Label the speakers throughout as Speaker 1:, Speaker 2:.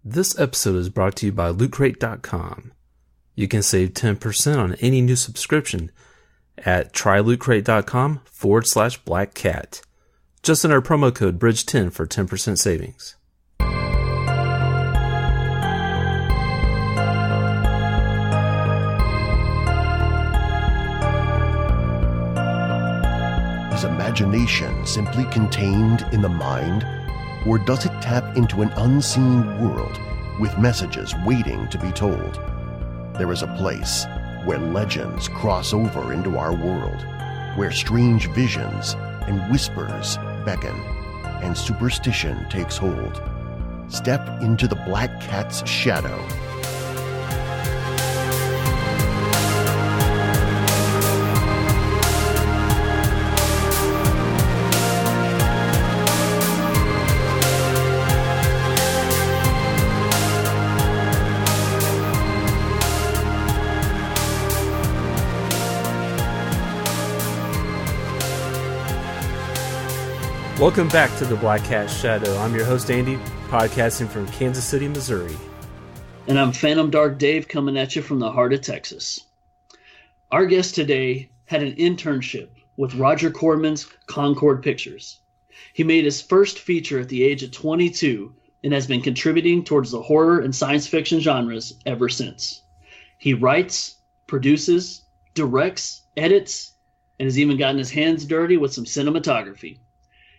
Speaker 1: This episode is brought to you by LootCrate.com. You can save 10% on any new subscription at trylootcrate.com/blackcat. Just enter promo code BRIDGE10 for 10% savings.
Speaker 2: Is imagination simply contained in the mind? Or does it tap into an unseen world with messages waiting to be told? There is a place where legends cross over into our world, where strange visions and whispers beckon, and superstition takes hold. Step into the Black Cat's shadow.
Speaker 1: Welcome back to the Black Cat Shadow. I'm your host, Andy, podcasting from Kansas City, Missouri.
Speaker 3: And I'm Phantom Dark Dave, coming at you from the heart of Texas. Our guest today had an internship with Roger Corman's Concord Pictures. He made his first feature at the age of 22 and has been contributing towards the horror and science fiction genres ever since. He writes, produces, directs, edits, and has even gotten his hands dirty with some cinematography.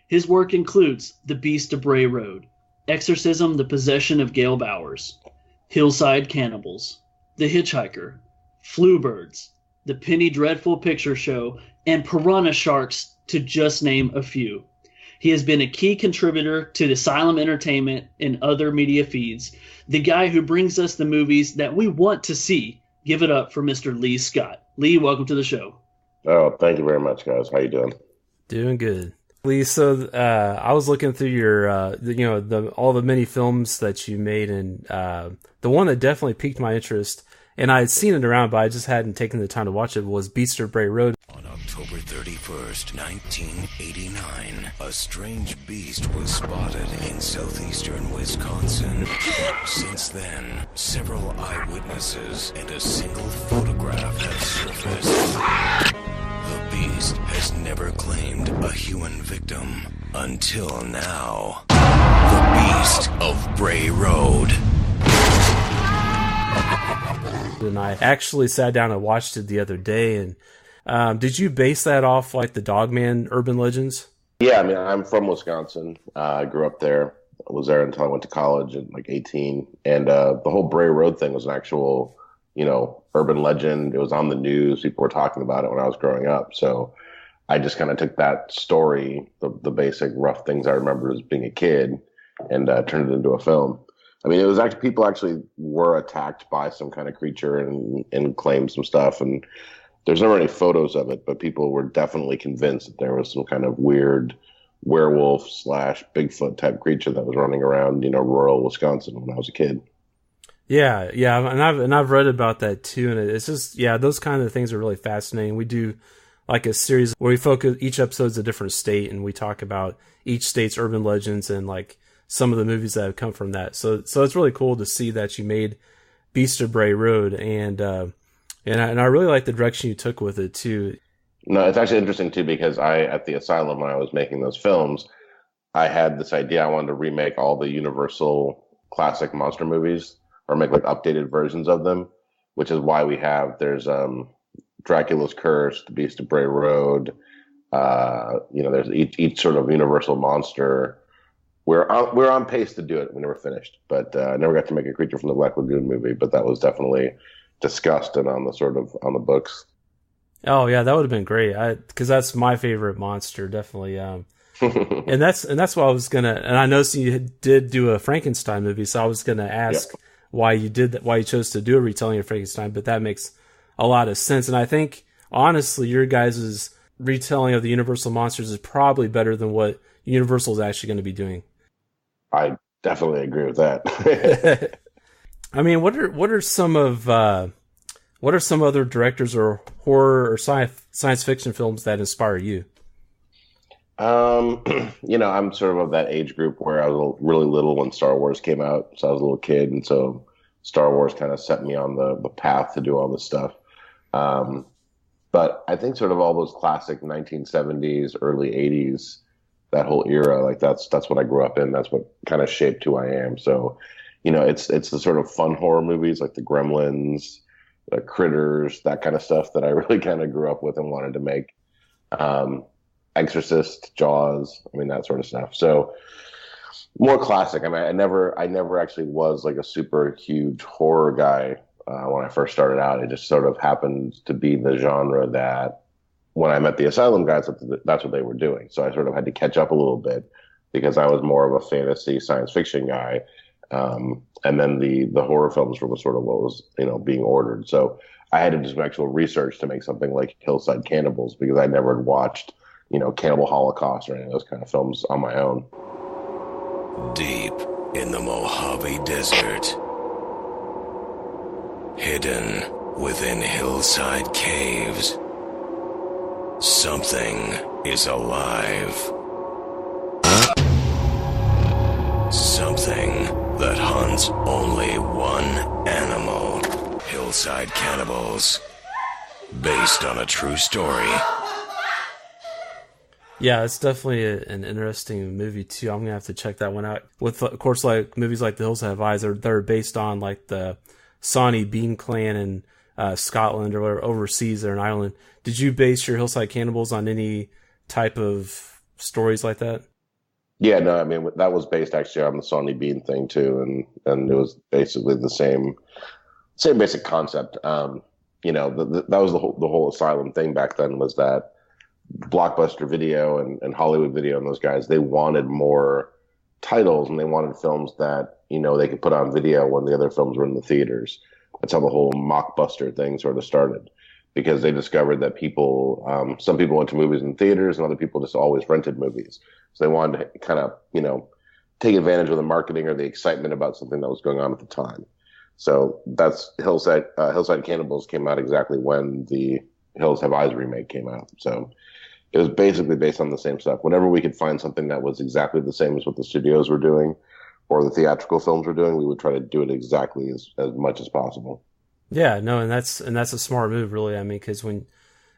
Speaker 3: His work includes The Beast of Bray Road, Exorcism, The Possession of Gail Bowers, Hillside Cannibals, The Hitchhiker, Fluebirds, The Penny Dreadful Picture Show, and Piranha Sharks, to just name a few. He has been a key contributor to Asylum Entertainment and other media feeds, the guy who brings us the movies that we want to see. Give it up for Mr. Leigh Scott. Leigh, welcome to the show.
Speaker 4: Oh, thank you very much, guys. How you doing?
Speaker 1: Doing good. Leigh, so I was looking through your, all the many films that you made, and the one that definitely piqued my interest, and I had seen it around, but I just hadn't taken the time to watch it, was Beast of Bray Road.
Speaker 5: On October 31st, 1989, a strange beast was spotted in southeastern Wisconsin. Since then, several eyewitnesses and a single photograph have surfaced. The beast has never claimed a human victim until now. The Beast of Bray Road.
Speaker 1: And I actually sat down and watched it the other day. And did you base that off like the Dogman urban legends?
Speaker 4: Yeah, I mean, I'm from Wisconsin. I grew up there. I was there until I went to college at like 18. And the whole Bray Road thing was an actual, urban legend. It was on the news. People were talking about it when I was growing up. So I just kind of took that story, the basic rough things I remember as being a kid, and turned it into a film. I mean, it was actually, people actually were attacked by some kind of creature and claimed some stuff. And there's never any photos of it, but people were definitely convinced that there was some kind of weird werewolf / Bigfoot type creature that was running around, rural Wisconsin when I was a kid.
Speaker 1: Yeah, and I've read about that too, and it's just, those kind of things are really fascinating. We do like a series where we focus, each episode's a different state, and we talk about each state's urban legends and like some of the movies that have come from that. So it's really cool to see that you made Beast of Bray Road, and I really like the direction you took with it too.
Speaker 4: No, it's actually interesting too, because at the Asylum, when I was making those films, I had this idea. I wanted to remake all the Universal classic monster movies, or make like updated versions of them, which is why there's Dracula's Curse, The Beast of Bray Road. There's each sort of Universal monster. We're on pace to do it. We never finished, but I never got to make a Creature from the Black Lagoon movie, but that was definitely discussed and on the books. Oh
Speaker 1: yeah, that would have been great. Because that's my favorite monster, definitely. And that's what I was gonna. And I noticed you did do a Frankenstein movie, so I was gonna ask. Yep. Why you did that? Why you chose to do a retelling of Frankenstein? But that makes a lot of sense, and I think honestly, your guys' retelling of the Universal monsters is probably better than what Universal is actually going to be doing.
Speaker 4: I definitely agree with that.
Speaker 1: I mean, what are some other directors or horror or science fiction films that inspire you?
Speaker 4: I'm sort of that age group where I was really little when Star Wars came out. So I was a little kid, and so Star Wars kind of set me on the path to do all this stuff. But I think sort of all those classic 1970s, early 80s, that whole era, like that's what I grew up in. That's what kind of shaped who I am. So, it's the sort of fun horror movies like the Gremlins, the Critters, that kind of stuff that I really kind of grew up with and wanted to make. Exorcist, Jaws, that sort of stuff. So more classic. I never actually was like a super huge horror guy when I first started out. It just sort of happened to be the genre that when I met the Asylum guys, that's what they were doing. So I sort of had to catch up a little bit because I was more of a fantasy science fiction guy. And then the horror films were sort of what was, being ordered. So I had to do some actual research to make something like Hillside Cannibals because I never had watched, Cannibal Holocaust or any of those kind of films on my own.
Speaker 5: Deep in the Mojave Desert, hidden within hillside caves, something is alive. Something that hunts only one animal. Hillside Cannibals, based on a true story.
Speaker 1: Yeah, it's definitely an interesting movie too. I'm gonna have to check that one out. With, of course, like movies like The Hills Have Eyes, they're based on like the Sawney Bean clan in Scotland or overseas there in Ireland. Did you base your Hillside Cannibals on any type of stories like that?
Speaker 4: Yeah, no, that was based actually on the Sawney Bean thing too, and it was basically the same basic concept. That was the whole Asylum thing back then, was that Blockbuster Video and Hollywood Video and those guys, they wanted more titles and they wanted films that they could put on video when the other films were in the theaters. That's how the whole mockbuster thing sort of started, because they discovered that some people went to movies in theaters and other people just always rented movies. So they wanted to kind of take advantage of the marketing or the excitement about something that was going on at the time. So that's Hillside Cannibals came out exactly when the Hills Have Eyes remake came out. So it was basically based on the same stuff. Whenever we could find something that was exactly the same as what the studios were doing or the theatrical films were doing, we would try to do it exactly as much as possible.
Speaker 1: Yeah, no, and that's a smart move, really. Because when,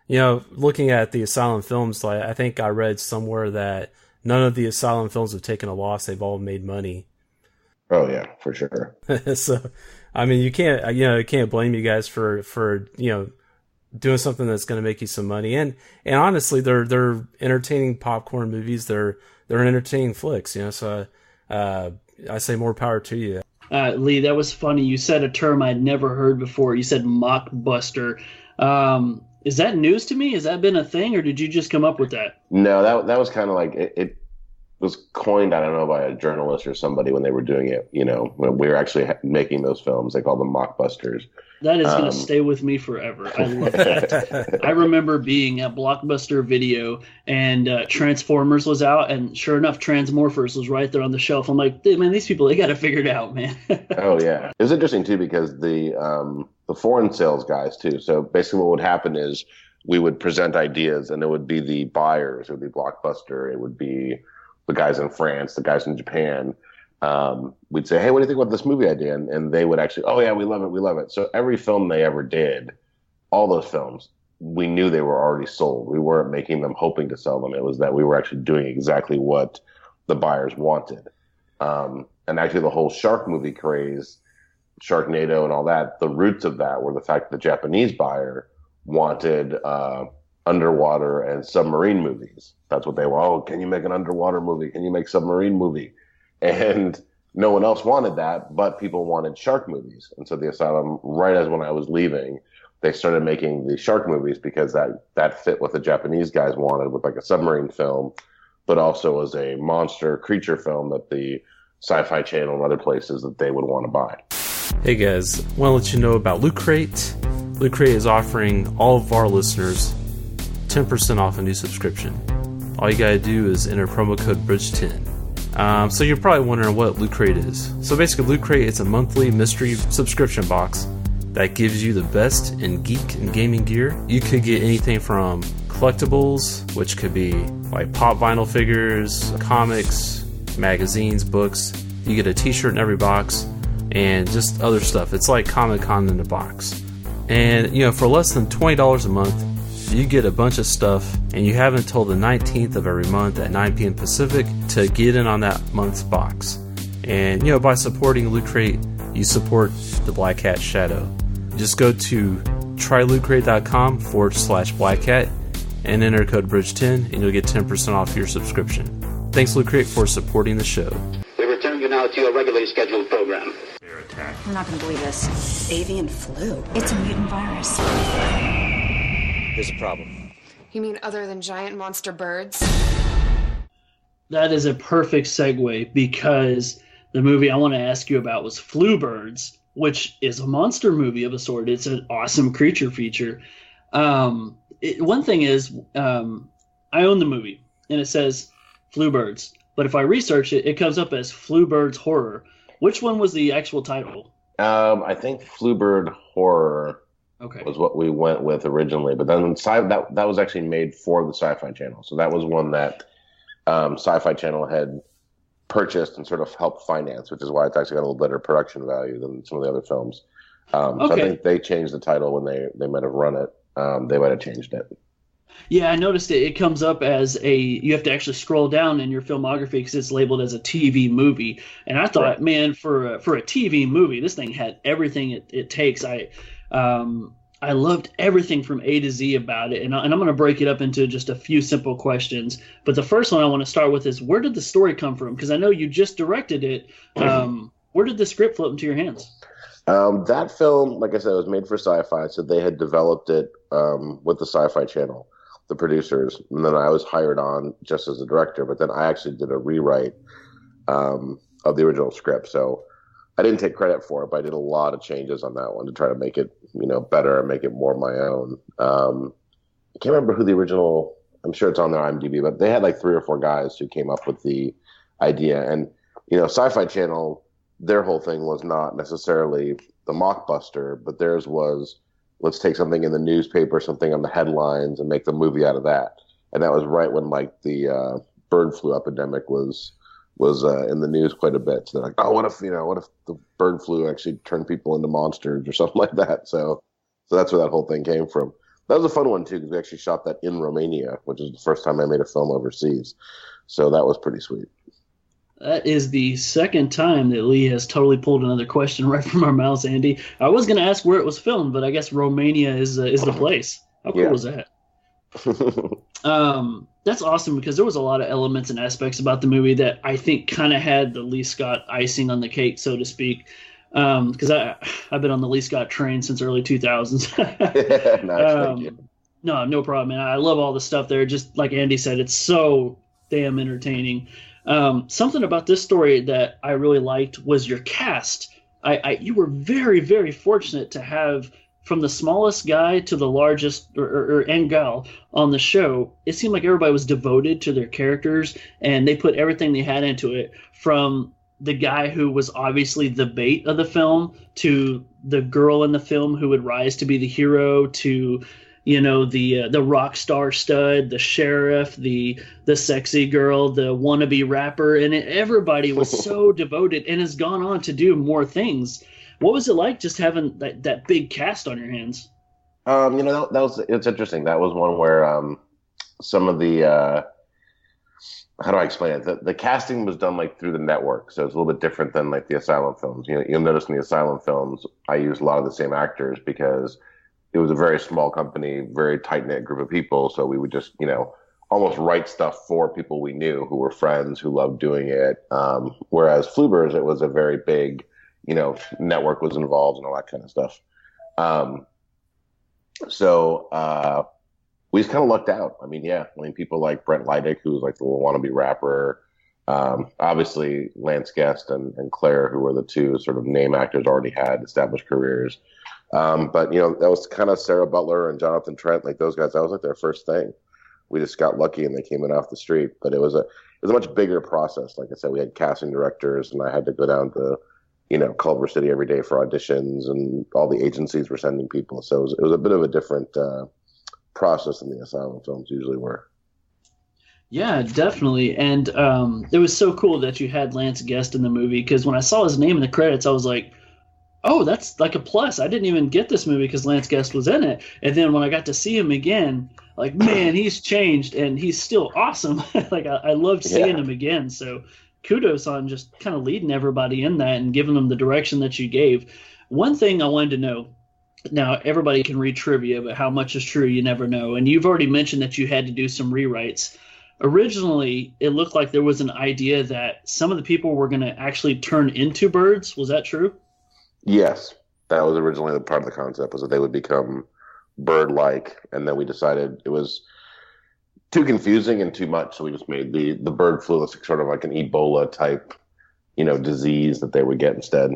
Speaker 1: looking at the Asylum films, like I think I read somewhere that none of the Asylum films have taken a loss. They've all made money.
Speaker 4: Oh yeah, for sure.
Speaker 1: So, you can't blame you guys for doing something that's going to make you some money. And honestly, they're entertaining popcorn movies. They're entertaining flicks, So I say more power to you.
Speaker 3: Leigh, that was funny. You said a term I'd never heard before. You said mockbuster. Is that news to me? Has that been a thing, or did you just come up with that?
Speaker 4: No, that was kind of like it was coined, I don't know, by a journalist or somebody when they were doing it, when we were actually making those films. They called them mockbusters.
Speaker 3: That is going to stay with me forever. I love that. I remember being at Blockbuster Video and Transformers was out, and sure enough, Transmorphers was right there on the shelf. I'm like, man, these people, they got it figured out, man.
Speaker 4: Oh, yeah. It was interesting, too, because the foreign sales guys, too. So basically what would happen is we would present ideas, and it would be the buyers. It would be Blockbuster. It would be the guys in France, the guys in Japan. We'd say, hey, what do you think about this movie idea? And they would actually, oh yeah, we love it. So every film they ever did, all those films, we knew they were already sold. We weren't making them hoping to sell them. It was that we were actually doing exactly what the buyers wanted. And actually the whole shark movie craze, Sharknado and all that, the roots of that were the fact that the Japanese buyer wanted underwater and submarine movies. That's what they were. Oh, can you make an underwater movie? Can you make a submarine movie? And no one else wanted that, but people wanted shark movies. And so the Asylum, right as when I was leaving, they started making the shark movies because that fit what the Japanese guys wanted, with like a submarine film, but also as a monster creature film that the Sci-Fi Channel and other places that they would want to buy.
Speaker 1: Hey guys, I want to let you know about Loot Crate. Loot Crate is offering all of our listeners 10% off a new subscription. All you gotta do is enter promo code BRIDGE10. So you're probably wondering what Loot Crate is. So basically Loot Crate is a monthly mystery subscription box that gives you the best in geek and gaming gear. You could get anything from collectibles, which could be like pop vinyl figures, comics, magazines, books. You get a t-shirt in every box, and just other stuff. It's like Comic-Con in a box. And, for less than $20 a month, you get a bunch of stuff, and you have until the 19th of every month at 9 p.m. Pacific to get in on that month's box. And, by supporting Loot Crate, you support the Black Cat Shadow. Just go to trylootcrate.com/Black Cat and enter code BRIDGE10, and you'll get 10% off your subscription. Thanks, Loot Crate, for supporting the show.
Speaker 6: We return you now to your regularly scheduled program.
Speaker 7: I'm not going to believe this. Avian flu. It's a mutant virus.
Speaker 8: There's a problem.
Speaker 9: You mean other than giant monster birds?
Speaker 3: That is a perfect segue, because the movie I want to ask you about was Flu Birds, which is a monster movie of a sort. It's an awesome creature feature. One thing is, I own the movie, and it says Flu Birds. But if I research it, it comes up as Flu Birds Horror. Which one was the actual title?
Speaker 4: I think Flu Bird Horror was what we went with originally. But then that was actually made for the Sci-Fi Channel. So that was one that Sci-Fi Channel had purchased and sort of helped finance, which is why it's actually got a little better production value than some of the other films. So I think they changed the title when they might have run it. They might have changed it.
Speaker 3: Yeah, I noticed it. It comes up as you have to actually scroll down in your filmography because it's labeled as a TV movie. And I thought, man, for a TV movie, this thing had everything it takes. I loved everything from A to Z about it. And I'm going to break it up into just a few simple questions. But the first one I want to start with is, where did the story come from? Because I know you just directed it. Where did the script float into your hands?
Speaker 4: That film, like I said, was made for Sci-Fi. So they had developed it with the Sci-Fi Channel, the producers, and then I was hired on just as a director, but then I actually did a rewrite of the original script. So I didn't take credit for it, but I did a lot of changes on that one to try to make it, better and make it more my own. I can't remember who the original, I'm sure it's on their IMDb, but they had like 3 or 4 guys who came up with the idea. And, Sci-Fi Channel, their whole thing was not necessarily the mockbuster, but theirs was, let's take something in the newspaper, something on the headlines, and make the movie out of that. And that was right when the bird flu epidemic was in the news quite a bit. So they're like, oh, what if the bird flu actually turned people into monsters or something like that? So that's where that whole thing came from. That was a fun one too, because we actually shot that in Romania, which is the first time I made a film overseas. So that was pretty sweet.
Speaker 3: That is the second time that Leigh has totally pulled another question right from our mouths, Andy. I was going to ask where it was filmed, but I guess Romania is the place. How cool is that? That's awesome, because there was a lot of elements and aspects about the movie that I think kind of had the Lee Scott icing on the cake, so to speak. Because I've been on the Lee Scott train since early 2000s. No problem, man. I love all the stuff there. Just like Andy said, it's so damn entertaining. Something about this story that I really liked was your cast. You were very, very fortunate to have, from the smallest guy to the largest and gal on the show. It seemed like everybody was devoted to their characters, and they put everything they had into it, from the guy who was obviously the bait of the film to the girl in the film who would rise to be the hero, to the rock star stud, the sheriff, the sexy girl, the wannabe rapper, and everybody was so devoted and has gone on to do more things. What was it like just having that big cast on your hands?
Speaker 4: It's interesting. That was one where some of the how do I explain it? The casting was done like through the network, so it's a little bit different than like the Asylum films. You'll notice in the Asylum films, I used a lot of the same actors because it was a very small company, very tight-knit group of people. So we would just, almost write stuff for people we knew who were friends, who loved doing it. Whereas Flubers, it was a very big, network was involved and all that kind of stuff. So we just kind of lucked out. People like Brent Leidick, who was like the wannabe rapper. Obviously, Lance Guest and Claire, who were the two sort of name actors, already had established careers. But that was kind of Sarah Butler and Jonathan Trent, like those guys. That was like their first thing. We just got lucky and they came in off the street. But it was a much bigger process. Like I said, we had casting directors, and I had to go down to Culver City every day for auditions, and all the agencies were sending people. So it was a bit of a different process than the Asylum films usually were.
Speaker 3: Yeah, definitely. And it was so cool that you had Lance Guest in the movie, because when I saw his name in the credits, I was like, oh, that's like a plus. I didn't even get this movie because Lance Guest was in it. And then when I got to see him again, like, man, he's changed and he's still awesome. Like, I loved seeing him again. So kudos on just kind of leading everybody in that and giving them the direction that you gave. One thing I wanted to know, now everybody can read trivia, but how much is true, you never know. And you've already mentioned that you had to do some rewrites. Originally, it looked like there was an idea that some of the people were going to actually turn into birds. Was that true?
Speaker 4: Yes, that was originally the part of the concept, was that they would become bird-like, and then we decided it was too confusing and too much, so we just made the bird flu sort of like an Ebola type, disease that they would get instead.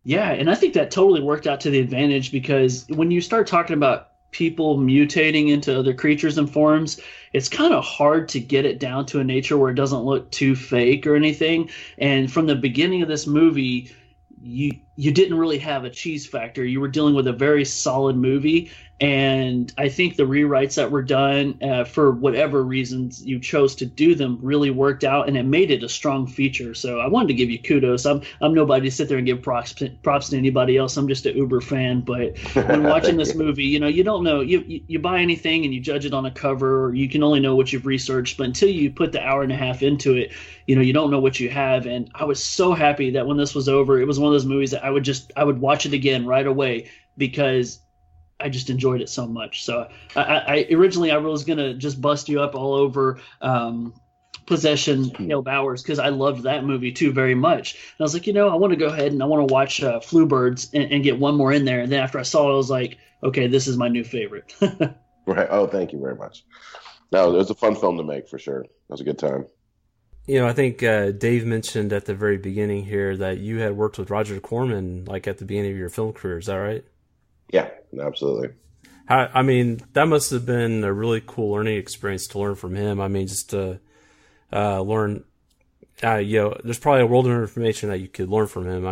Speaker 3: Yeah, and I think that totally worked out to the advantage, because when you start talking about people mutating into other creatures and forms, it's kind of hard to get it down to a nature where it doesn't look too fake or anything. And from the beginning of this movie, you didn't really have a cheese factor. You were dealing with a very solid movie, and I think the rewrites that were done, for whatever reasons you chose to do them, really worked out, and it made it a strong feature. So I wanted to give you kudos. I'm nobody to sit there and give props to anybody else. I'm just an Uber fan, but when watching this movie, you don't know. You buy anything and you judge it on a cover, or you can only know what you've researched. But until you put the hour and a half into it, you don't know what you have. And I was so happy that when this was over, it was one of those movies that I would watch it again right away, because I just enjoyed it so much. So I originally was going to just bust you up all over Possession, Bowers, because I loved that movie too very much. And I was like, I want to go ahead and I want to watch Flu Birds and get one more in there. And then after I saw it, I was like, okay, this is my new favorite.
Speaker 4: Right. Oh, thank you very much. No, it was a fun film to make, for sure. It was a good time.
Speaker 1: I think Dave mentioned at the very beginning here that you had worked with Roger Corman, like at the beginning of your film career. Is that right?
Speaker 4: Yeah, absolutely.
Speaker 1: That must have been a really cool learning experience to learn from him. Just to learn, there's probably a world of information that you could learn from him.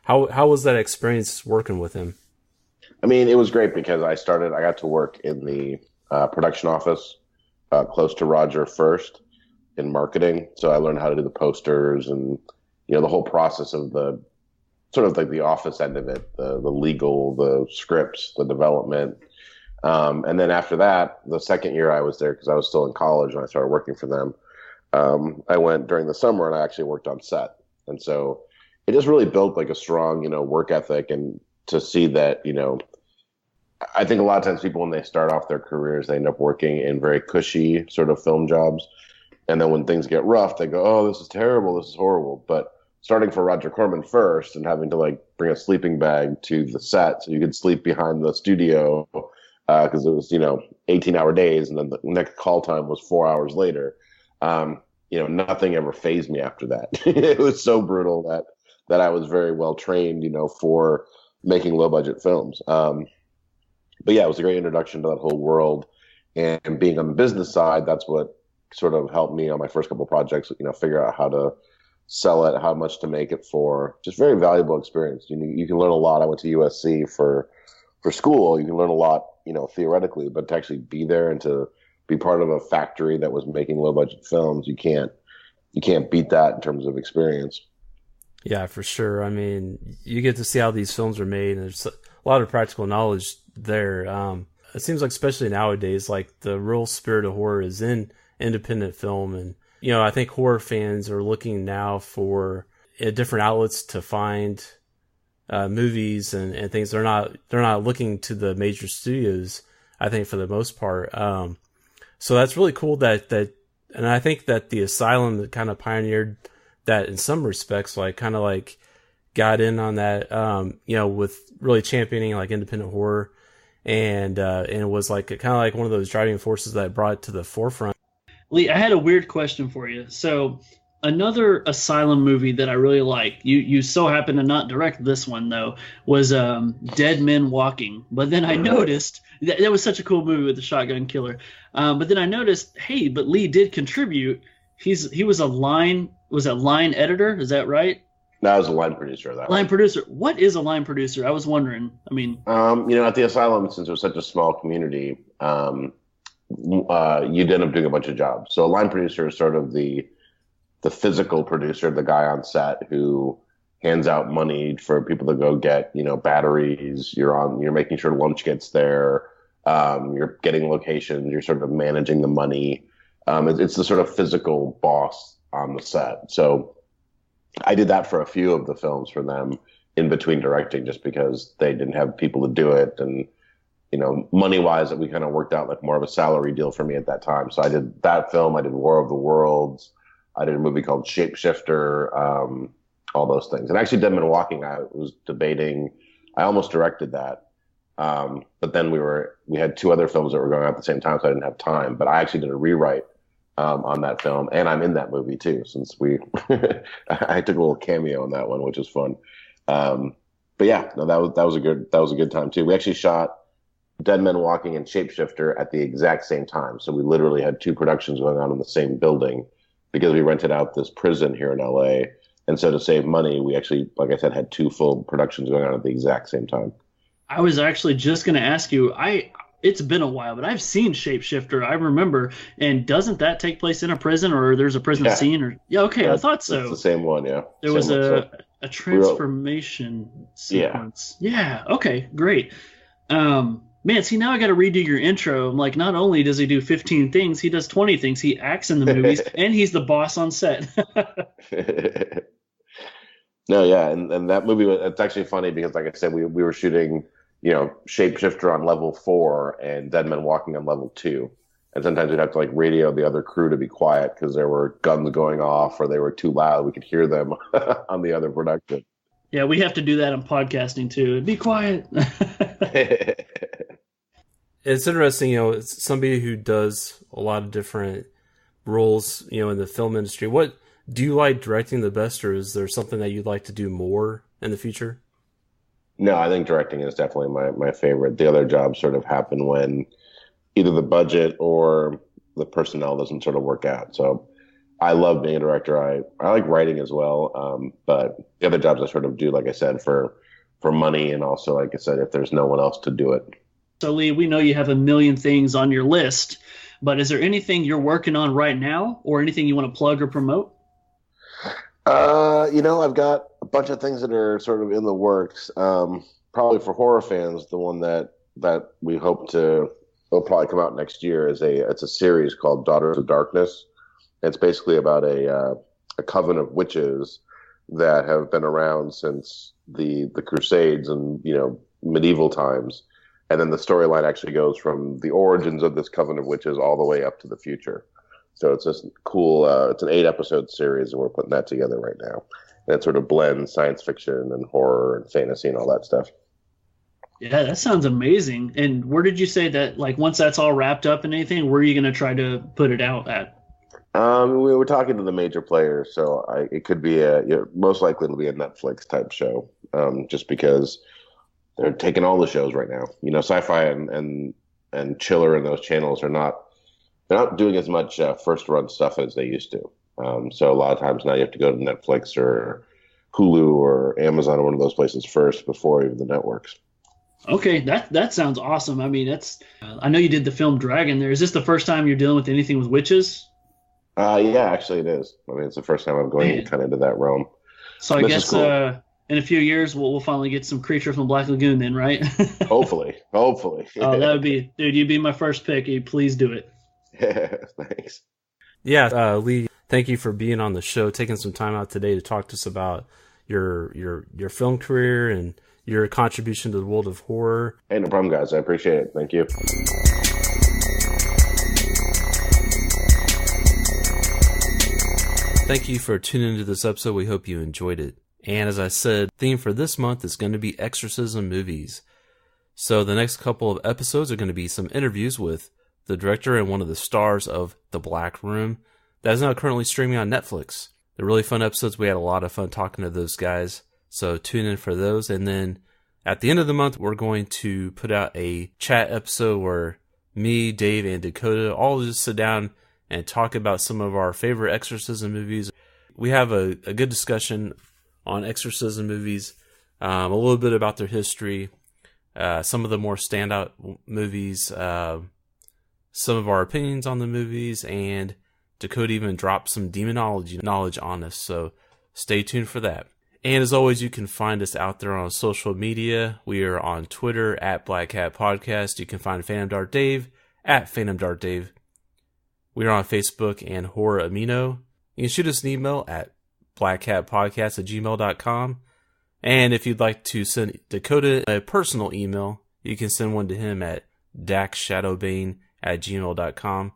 Speaker 1: How was that experience working with him?
Speaker 4: It was great because I got to work in the production office close to Roger first in marketing. So I learned how to do the posters and, the whole process of the sort of like the office end of it, the legal, the scripts, the development. And then after that, the second year I was there, because I was still in college when I started working for them, I went during the summer and I actually worked on set. And so it just really built like a strong, work ethic, and to see that, I think a lot of times people, when they start off their careers, they end up working in very cushy sort of film jobs. And then when things get rough, they go, oh, this is terrible, this is horrible. But starting for Roger Corman first and having to like bring a sleeping bag to the set so you could sleep behind the studio, because it was, 18-hour days, and then the next call time was 4 hours later. Nothing ever fazed me after that. It was so brutal that I was very well trained, for making low budget films. But yeah, it was a great introduction to that whole world, and being on the business side, that's what sort of helped me on my first couple projects, figure out how to sell it, how much to make it for. Just very valuable experience. You can learn a lot. I went to USC for school. You can learn a lot, theoretically, but to actually be there and to be part of a factory that was making low budget films, you can't beat that in terms of experience. Yeah,
Speaker 1: for sure. You get to see how these films are made, and there's a lot of practical knowledge there. It seems like, especially nowadays, like the real spirit of horror is in independent film. And, I think horror fans are looking now for different outlets to find movies and things. They're not looking to the major studios, I think, for the most part. So that's really cool that, and I think that the Asylum kind of pioneered that in some respects, like kind of like got in on that, with really championing like independent horror, and it was like kind of like one of those driving forces that brought it to the forefront.
Speaker 3: Leigh, I had a weird question for you. So another Asylum movie that I really liked, you so happen to not direct this one though, was Dead Men Walking. But then I noticed that was such a cool movie with the shotgun killer. But then I noticed, hey, but Leigh did contribute. He was a line editor, is that right?
Speaker 4: That was a line producer of that.
Speaker 3: Line producer. What is a line producer? I was wondering. I mean,
Speaker 4: at the asylum, since it was such a small community, you'd end up doing a bunch of jobs. So a line producer is sort of the physical producer, the guy on set who hands out money for people to go get, batteries. You're making sure lunch gets there. You're getting locations. You're sort of managing the money. It's the sort of physical boss on the set. So I did that for a few of the films for them in between directing, just because they didn't have people to do it. And, money wise, that we kind of worked out like more of a salary deal for me at that time. So I did that film. I did War of the Worlds. I did a movie called Shapeshifter, all those things. And actually Dead Men Walking, I was debating, I almost directed that. But then we had two other films that were going out at the same time, so I didn't have time. But I actually did a rewrite on that film, and I'm in that movie too, since I took a little cameo in that one, which is fun. But yeah, no, that was a good time too. We actually shot Dead Men Walking and Shapeshifter at the exact same time. So we literally had two productions going on in the same building because we rented out this prison here in LA. And so to save money, we actually, like I said, had two full productions going on at the exact same time.
Speaker 3: I was actually just going to ask you, it's been a while, but I've seen Shapeshifter. I remember. And doesn't that take place in a prison, or there's a prison scene? Okay, I thought so.
Speaker 4: It's the same one, yeah.
Speaker 3: There was a transformation sequence. Yeah. Okay, great. Man, see, now I got to redo your intro. I'm like, not only does he do 15 things, he does 20 things. He acts in the movies, and he's the boss on set.
Speaker 4: No, yeah, and that movie, it's actually funny because, like I said, we were shooting, Shapeshifter on level 4 and Dead Men Walking on level 2. And sometimes we'd have to, radio the other crew to be quiet because there were guns going off or they were too loud. We could hear them on the other production.
Speaker 3: Yeah, we have to do that in podcasting, too. Be quiet.
Speaker 1: It's interesting, it's somebody who does a lot of different roles, in the film industry. What do you like directing the best, or is there something that you'd like to do more in the future?
Speaker 4: No, I think directing is definitely my favorite. The other jobs sort of happen when either the budget or the personnel doesn't sort of work out. So I love being a director. I like writing as well, but the other jobs I sort of do, like I said, for money, and also, like I said, if there's no one else to do it.
Speaker 3: So, Leigh, we know you have a million things on your list, but is there anything you're working on right now, or anything you want to plug or promote?
Speaker 4: I've got a bunch of things that are sort of in the works. Probably for horror fans, the one that we hope will probably come out next year it's a series called Daughters of Darkness. It's basically about a coven of witches that have been around since the Crusades and medieval times. And then the storyline actually goes from the origins of this coven of witches all the way up to the future. So it's this cool, it's an 8-episode series, and we're putting that together right now. And it sort of blends science fiction and horror and fantasy and all that stuff.
Speaker 3: Yeah, that sounds amazing. And where did you say that, once that's all wrapped up and anything, where are you going to try to put it out at?
Speaker 4: We were talking to the major players, so it could be most likely it'll be a Netflix type show, just because they're taking all the shows right now. Sci-Fi and Chiller and those channels they're not doing as much first run stuff as they used to. So a lot of times now you have to go to Netflix or Hulu or Amazon or one of those places first before even the networks.
Speaker 3: Okay, that sounds awesome. I mean, I know you did the film Dragon there. Is this the first time you're dealing with anything with witches?
Speaker 4: Yeah, actually it is. I mean, it's the first time I'm going kind of into that realm.
Speaker 3: So I guess cool. In a few years we'll finally get some Creature from Black Lagoon then, right?
Speaker 4: Hopefully. Oh,
Speaker 3: that would be, dude, you'd be my first pick. Please do it.
Speaker 4: Thanks.
Speaker 1: Yeah, Leigh, thank you for being on the show, taking some time out today to talk to us about your film career and your contribution to the world of horror.
Speaker 4: Hey, no problem, guys. I appreciate it. Thank you.
Speaker 1: Thank you for tuning into this episode. We hope you enjoyed it. And as I said, the theme for this month is going to be exorcism movies. So the next couple of episodes are going to be some interviews with the director and one of the stars of The Black Room that is now currently streaming on Netflix. They're really fun episodes. We had a lot of fun talking to those guys. So tune in for those. And then at the end of the month, we're going to put out a chat episode where me, Dave, and Dakota all just sit down and talk about some of our favorite exorcism movies. We have a good discussion on exorcism movies, a little bit about their history, some of the more standout movies, some of our opinions on the movies, and Dakota even dropped some demonology knowledge on us, so stay tuned for that. And as always, you can find us out there on social media. We are on Twitter at Black Hat Podcast. You can find Phantom Dart Dave at Phantom Dart Dave. We are on Facebook and Horror Amino. You can shoot us an email at blackhatpodcast@gmail.com. And if you'd like to send Dakota a personal email, you can send one to him at dakshadowbane@gmail.com.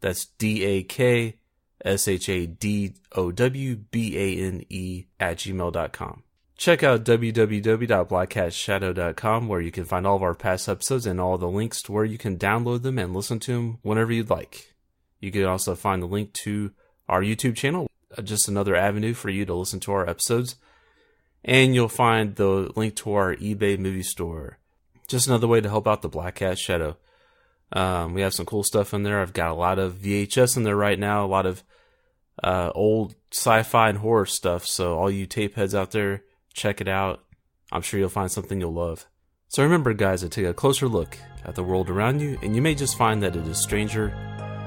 Speaker 1: That's DAKSHADOWBANE@gmail.com. Check out www.blackhatshadow.com, where you can find all of our past episodes and all the links to where you can download them and listen to them whenever you'd like. You can also find the link to our YouTube channel, just another avenue for you to listen to our episodes. And you'll find the link to our eBay movie store. Just another way to help out the Black Hat Shadow. We have some cool stuff in there. I've got a lot of VHS in there right now, a lot of old sci-fi and horror stuff. So all you tape heads out there, check it out. I'm sure you'll find something you'll love. So remember, guys, to take a closer look at the world around you, and you may just find that it is stranger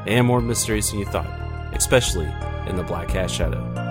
Speaker 1: and more mysterious than you thought, especially in the Black Hat Shadow.